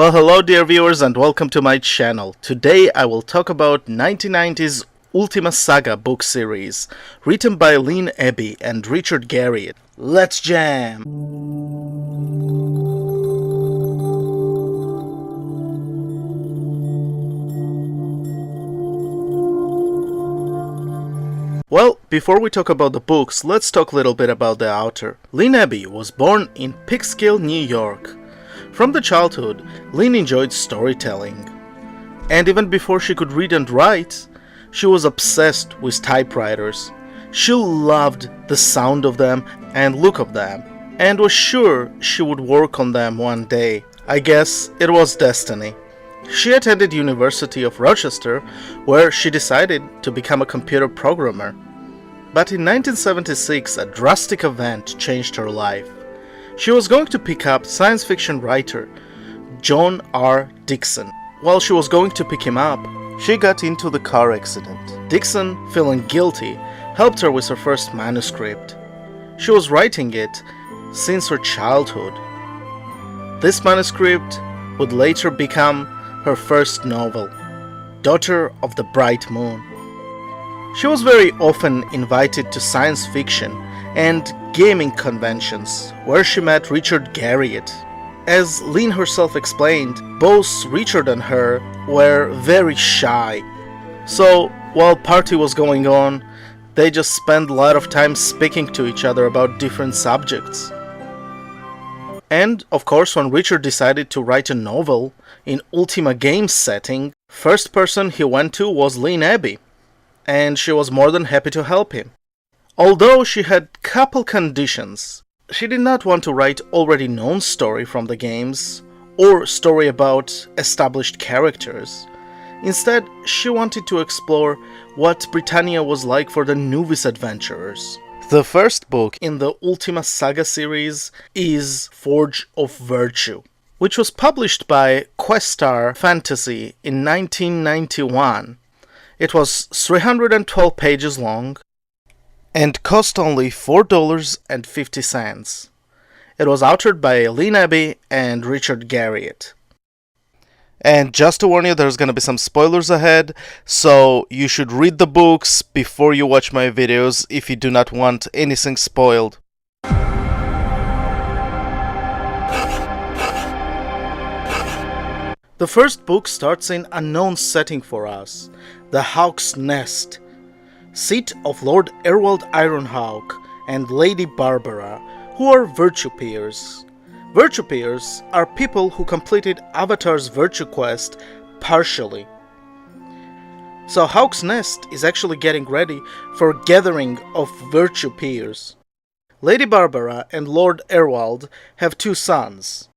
Well, hello dear viewers and welcome to my channel. Today I will talk about 1990s Ultima Saga book series, written by Lynn Abbeys and Richard Garriott. Let's jam! Well, before we talk about the books, let's talk a little bit about the author. Lynn Abbeys was born in Peekskill, New York. From the childhood, Lynn enjoyed storytelling. And even before she could read and write, she was obsessed with typewriters. She loved the sound of them and look of them, and was sure she would work on them one day. I guess it was destiny. She attended University of Rochester, where she decided to become a computer programmer. But in 1976, a drastic event changed her life. She was going to pick up science fiction writer John R. Dixon. While she was going to pick him up, she got into the car accident. Dixon, feeling guilty, helped her with her first manuscript. She was writing it since her childhood. This manuscript would later become her first novel, Daughter of the Bright Moon. She was very often invited to science fiction and gaming conventions, where she met Richard Garriott. As Lynn herself explained, both Richard and her were very shy. So, while party was going on, they just spent a lot of time speaking to each other about different subjects. And, of course, when Richard decided to write a novel in Ultima game setting, first person he went to was Lynn Abbeys, and she was more than happy to help him. Although she had couple conditions, she did not want to write already known story from the games or story about established characters. Instead, she wanted to explore what Britannia was like for the novice adventurers. The first book in the Ultima Saga series is Forge of Virtue, which was published by Questar Fantasy in 1991. It was 312 pages long and cost only $4.50. It was authored by Lynn Abbeys and Richard Garriott. And just to warn you, there's gonna be some spoilers ahead, so you should read the books before you watch my videos if you do not want anything spoiled. The first book starts in an unknown setting for us, the Hawk's Nest, seat of Lord Erwald Ironhawk and Lady Barbara, who are virtue peers. Virtue peers are people who completed Avatar's virtue quest partially. So Hawk's Nest is actually getting ready for a gathering of virtue peers. Lady Barbara and Lord Erwald have two sons.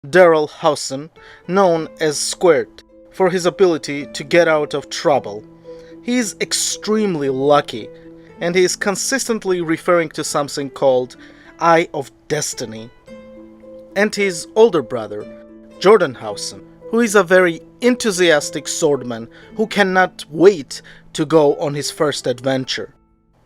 Daryl Howson, known as Squirt, for his ability to get out of trouble. He is extremely lucky, and he is consistently referring to something called Eye of Destiny. And his older brother, Jordan Howson, who is a very enthusiastic swordman who cannot wait to go on his first adventure.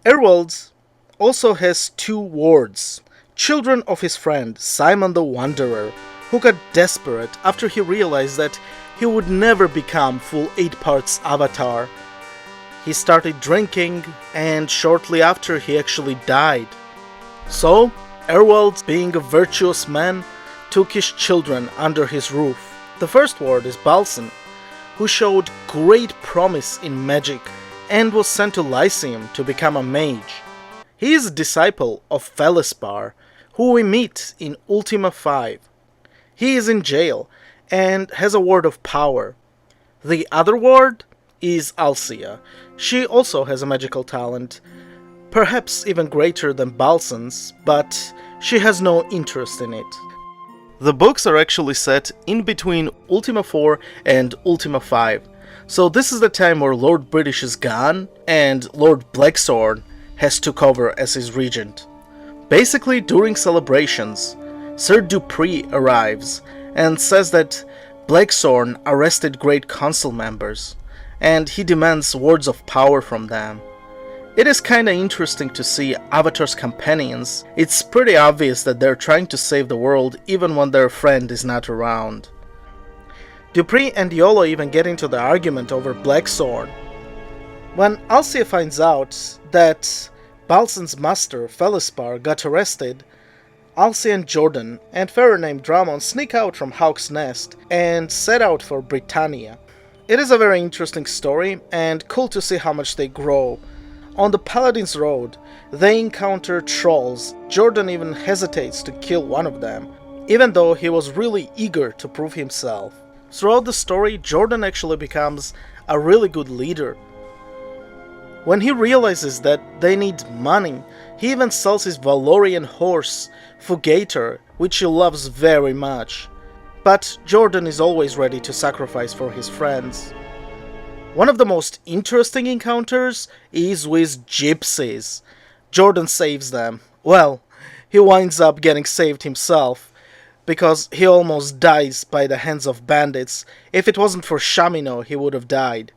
Erwald also has two wards, children of his friend Simon the Wanderer, who got desperate after he realized that he would never become full 8 parts Avatar. He started drinking, and shortly after he actually died. So, Erwald, being a virtuous man, took his children under his roof. The first ward is Balsan, who showed great promise in magic and was sent to Lyceum to become a mage. He is a disciple of Felespar, who we meet in Ultima 5. He is in jail and has a ward of power. The other ward is Alcia. She also has a magical talent, perhaps even greater than Balsan's, but she has no interest in it. The books are actually set in between Ultima 4 and Ultima 5, so this is the time where Lord British is gone and Lord Blackthorn has took over as his regent. Basically, during celebrations, Sir Dupree arrives and says that Blackthorn arrested Great Council members, and he demands words of power from them. It is kinda interesting to see Avatar's companions. It's pretty obvious that they're trying to save the world even when their friend is not around. Dupree and Iolo even get into the argument over Blackthorn. When Alcia finds out that Balsan's master, Felispar, got arrested, Alcia and Jordan and Ferrer named Drummond sneak out from Hawk's Nest and set out for Britannia. It is a very interesting story and cool to see how much they grow. On the Paladin's Road, they encounter trolls. Jordan even hesitates to kill one of them, even though he was really eager to prove himself. Throughout the story, Jordan actually becomes a really good leader. When he realizes that they need money, he even sells his Valorian horse, Fugator, which he loves very much. But Jordan is always ready to sacrifice for his friends. One of the most interesting encounters is with gypsies. Jordan saves them. Well, he winds up getting saved himself, because he almost dies by the hands of bandits. If it wasn't for Shamino, he would have died.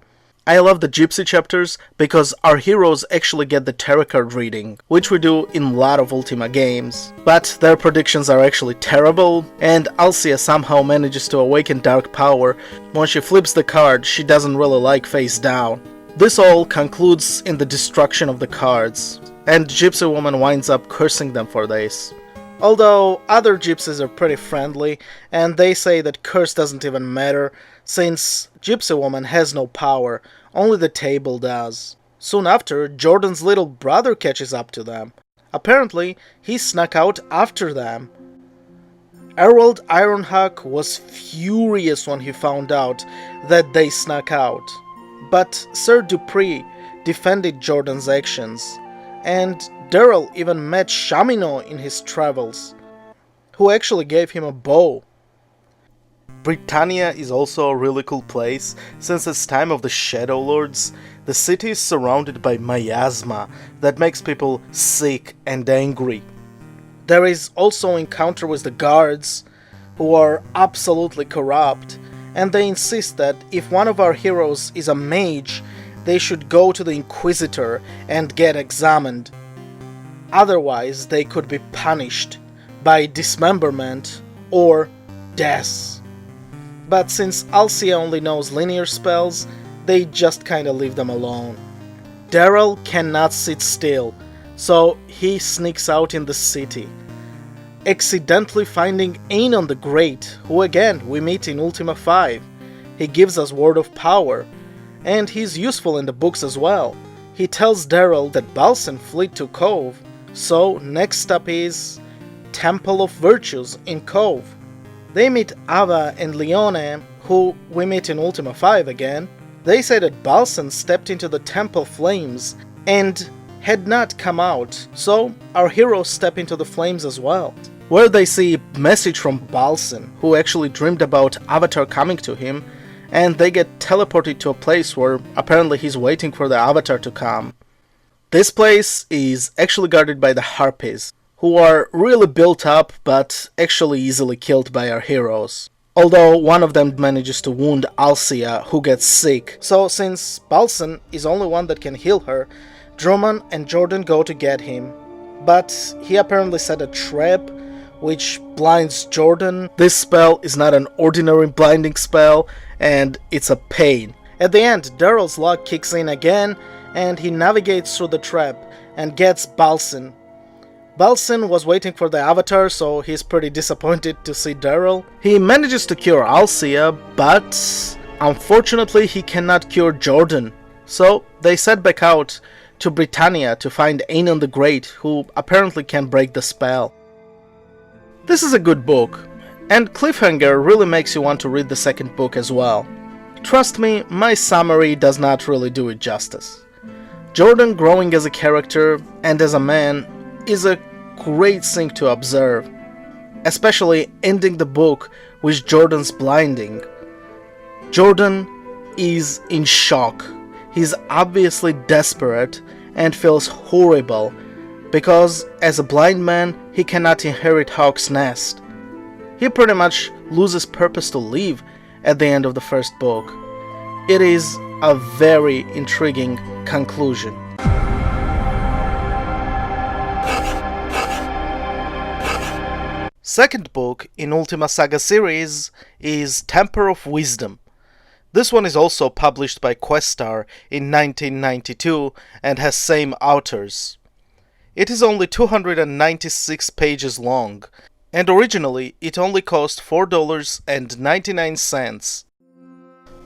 I love the gypsy chapters because our heroes actually get the tarot card reading, which we do in a lot of Ultima games. But their predictions are actually terrible, and Alcia somehow manages to awaken dark power. When she flips the card, she doesn't really like face down. This all concludes in the destruction of the cards, and Gypsy Woman winds up cursing them for this. Although other gypsies are pretty friendly, and they say that curse doesn't even matter, since Gypsy Woman has no power, only the table does. Soon after, Jordan's little brother catches up to them. Apparently, he snuck out after them. Errol Ironhawk was furious when he found out that they snuck out, but Sir Dupree defended Jordan's actions, and Daryl even met Shamino in his travels, who actually gave him a bow. Britannia is also a really cool place, since it's time of the Shadow Lords. The city is surrounded by miasma that makes people sick and angry. There is also encounter with the guards, who are absolutely corrupt, and they insist that if one of our heroes is a mage, they should go to the Inquisitor and get examined. Otherwise, they could be punished by dismemberment or death. But since Alcia only knows linear spells, they just kinda leave them alone. Daryl cannot sit still, so he sneaks out in the city, accidentally finding Aenon the Great, who again we meet in Ultima 5. He gives us word of power, and he's useful in the books as well. He tells Daryl that Balsan fled to Cove, so next step is Temple of Virtues in Cove. They meet Ava and Leone, who we meet in Ultima 5 again. They say that Balsan stepped into the temple flames and had not come out, so our heroes step into the flames as well, where they see a message from Balsan, who actually dreamed about Avatar coming to him, and they get teleported to a place where apparently he's waiting for the Avatar to come. This place is actually guarded by the Harpies, who are really built up but actually easily killed by our heroes. Although one of them manages to wound Alcia, who gets sick. So since Balsan is only one that can heal her, Drummond and Jordan go to get him. But he apparently set a trap which blinds Jordan. This spell is not an ordinary blinding spell, and it's a pain. At the end, Daryl's luck kicks in again, and he navigates through the trap and gets Balsan. Balsan was waiting for the Avatar, so he's pretty disappointed to see Daryl. He manages to cure Alcia, but unfortunately he cannot cure Jordan. So they set back out to Britannia to find Aenon the Great, who apparently can break the spell. This is a good book, and cliffhanger really makes you want to read the second book as well. Trust me, my summary does not really do it justice. Jordan growing as a character and as a man is a great thing to observe, especially ending the book with Jordan's blinding. Jordan is in shock. He's obviously desperate and feels horrible because as a blind man he cannot inherit Hawk's Nest. He pretty much loses purpose to live at the end of the first book. It is a very intriguing conclusion. Second book in Ultima Saga series is Temper of Wisdom. This one is also published by Questar in 1992 and has same authors. It is only 296 pages long, and originally it only cost $4.99.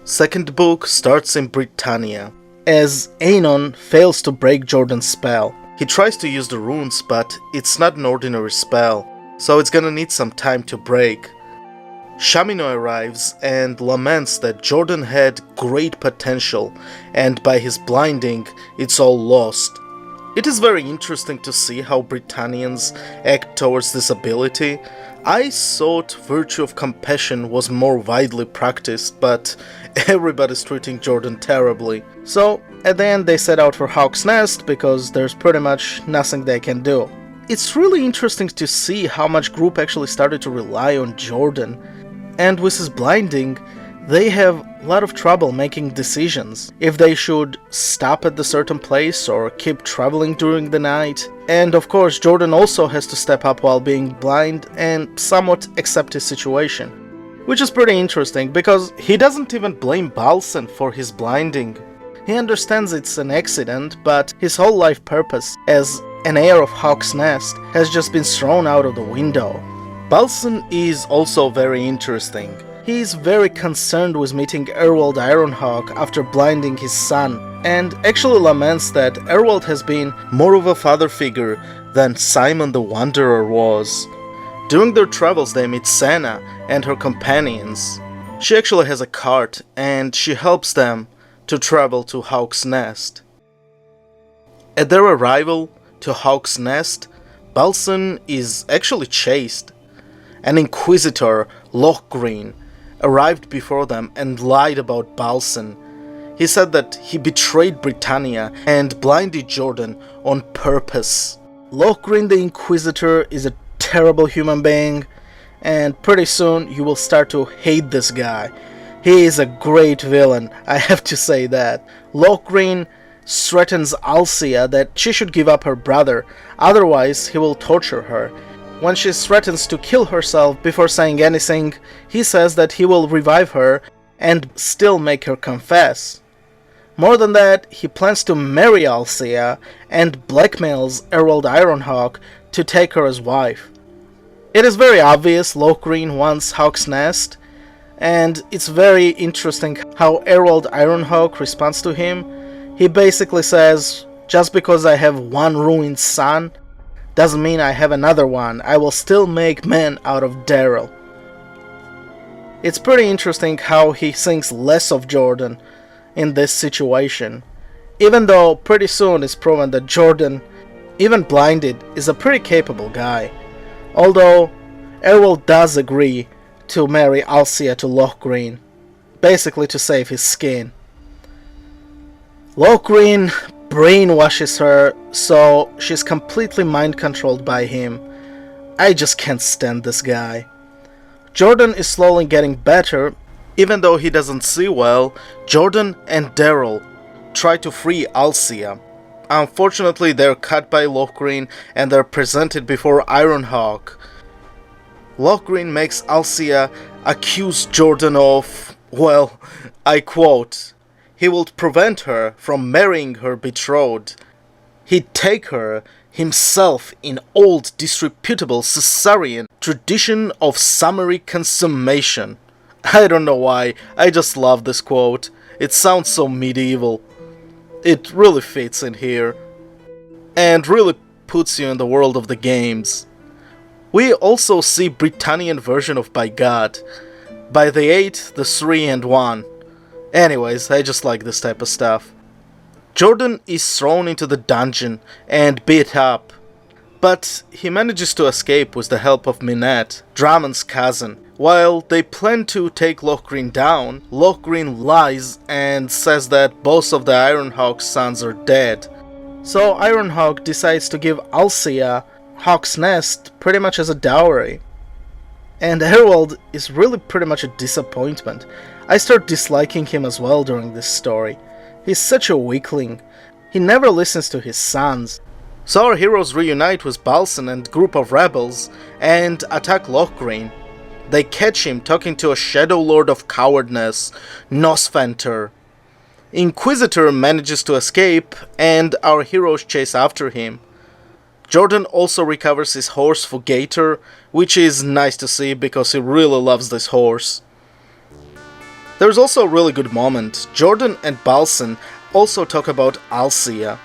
Second book starts in Britannia, as Aenon fails to break Jordan's spell. He tries to use the runes, but it's not an ordinary spell, so it's gonna need some time to break. Shamino arrives and laments that Jordan had great potential, and by his blinding, it's all lost. It is very interesting to see how Britannians act towards this ability. I thought virtue of compassion was more widely practiced, but everybody's treating Jordan terribly. So, at the end they set out for Hawk's Nest because there's pretty much nothing they can do. It's really interesting to see how much group actually started to rely on Jordan, and with his blinding, they have a lot of trouble making decisions if they should stop at a certain place or keep traveling during the night. And of course, Jordan also has to step up while being blind and somewhat accept his situation, which is pretty interesting because he doesn't even blame Balsan for his blinding. He understands it's an accident, but his whole life purpose as an heir of Hawk's Nest has just been thrown out of the window. Balsan is also very interesting. He is very concerned with meeting Erwald Ironhawk after blinding his son, and actually laments that Erwald has been more of a father figure than Simon the Wanderer was. During their travels they meet Senna and her companions. She actually has a cart, and she helps them to travel to Hawk's Nest. At their arrival to Hawk's Nest, Balsan is actually chased. An inquisitor, Lochgreen, arrived before them and lied about Balsan. He said that he betrayed Britannia and blinded Jordan on purpose. Lochgreen the Inquisitor is a terrible human being, and pretty soon you will start to hate this guy. He is a great villain, I have to say that. Lochgreen threatens Alcia that she should give up her brother, otherwise he will torture her. When she threatens to kill herself before saying anything, he says that he will revive her and still make her confess. More than that, he plans to marry Alcia and blackmails Erwald Ironhawk to take her as wife. It is very obvious Lochgreen wants Hawk's Nest, and it's very interesting how Erwald Ironhawk responds to him. He basically says, just because I have one ruined son, doesn't mean I have another one. I will still make men out of Daryl. It's pretty interesting how he thinks less of Jordan in this situation, even though pretty soon it's proven that Jordan, even blinded, is a pretty capable guy. Although Errol does agree to marry Alcia to Lochgreen, basically to save his skin. Lochgreen brainwashes her, so she's completely mind-controlled by him. I just can't stand this guy. Jordan is slowly getting better. Even though he doesn't see well, Jordan and Daryl try to free Alcia. Unfortunately, they're cut by Lochgreen and they're presented before Ironhawk. Lochgreen makes Alcia accuse Jordan of, well, I quote, he will prevent her from marrying her betrothed. He'd take her himself in old disreputable Caesarian tradition of summary consummation. I don't know why, I just love this quote. It sounds so medieval. It really fits in here, and really puts you in the world of the games. We also see Britannian version of By God. By the 8, the 3 and 1. Anyways, I just like this type of stuff. Jordan is thrown into the dungeon and beat up, but he manages to escape with the help of Minette, Drummond's cousin. While they plan to take Lochgreen down, Lochgreen lies and says that both of the Ironhawk's sons are dead. So Ironhawk decides to give Alcia Hawk's Nest pretty much as a dowry. And Herald is really pretty much a disappointment. I start disliking him as well during this story. He's such a weakling. He never listens to his sons. So our heroes reunite with Balsan and group of rebels and attack Lochgreen. They catch him talking to a Shadow Lord of Cowardness, Nosfanter. Inquisitor manages to escape and our heroes chase after him. Jordan also recovers his horse Fugator, which is nice to see because he really loves this horse. There's also a really good moment. Jordan and Balsan also talk about Alcia.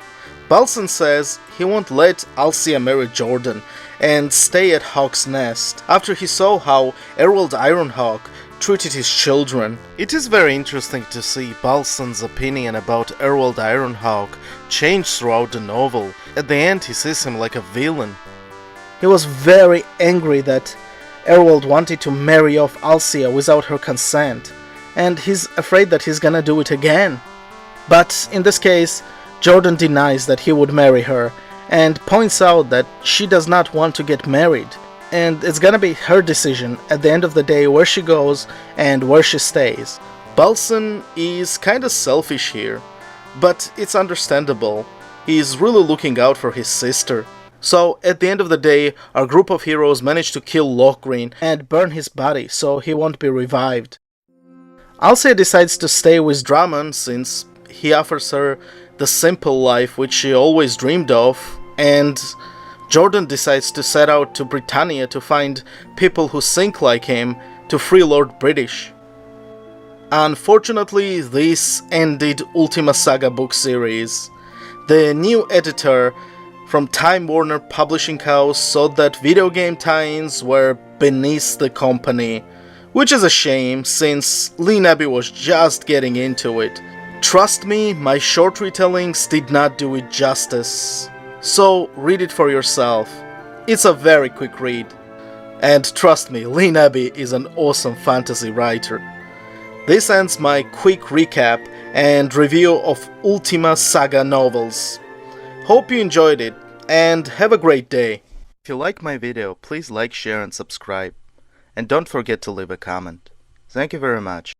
Balsan says he won't let Alcia marry Jordan and stay at Hawk's Nest after he saw how Errol Ironhawk treated his children. It is very interesting to see Balsan's opinion about Errol Ironhawk change throughout the novel. At the end he sees him like a villain. He was very angry that Errol wanted to marry off Alcia without her consent, and he's afraid that he's gonna do it again. But in this case, Jordan denies that he would marry her and points out that she does not want to get married, and it's gonna be her decision at the end of the day where she goes and where she stays. Balsan is kinda selfish here, but it's understandable. He's really looking out for his sister. So at the end of the day, our group of heroes manage to kill Lochgreen and burn his body so he won't be revived. Alcia decides to stay with Drummond since he offers her the simple life which she always dreamed of, and Jordan decides to set out to Britannia to find people who think like him to free Lord British. Unfortunately, this ended Ultima Saga book series. The new editor from Time Warner Publishing House saw that video game tie-ins were beneath the company, which is a shame since Lynn Abbeys was just getting into it. Trust me, my short retellings did not do it justice. So read it for yourself. It's a very quick read. And trust me, Lynn Abbeys is an awesome fantasy writer. This ends my quick recap and review of Ultima Saga novels. Hope you enjoyed it and have a great day. If you like my video, please like, share and subscribe. And don't forget to leave a comment. Thank you very much.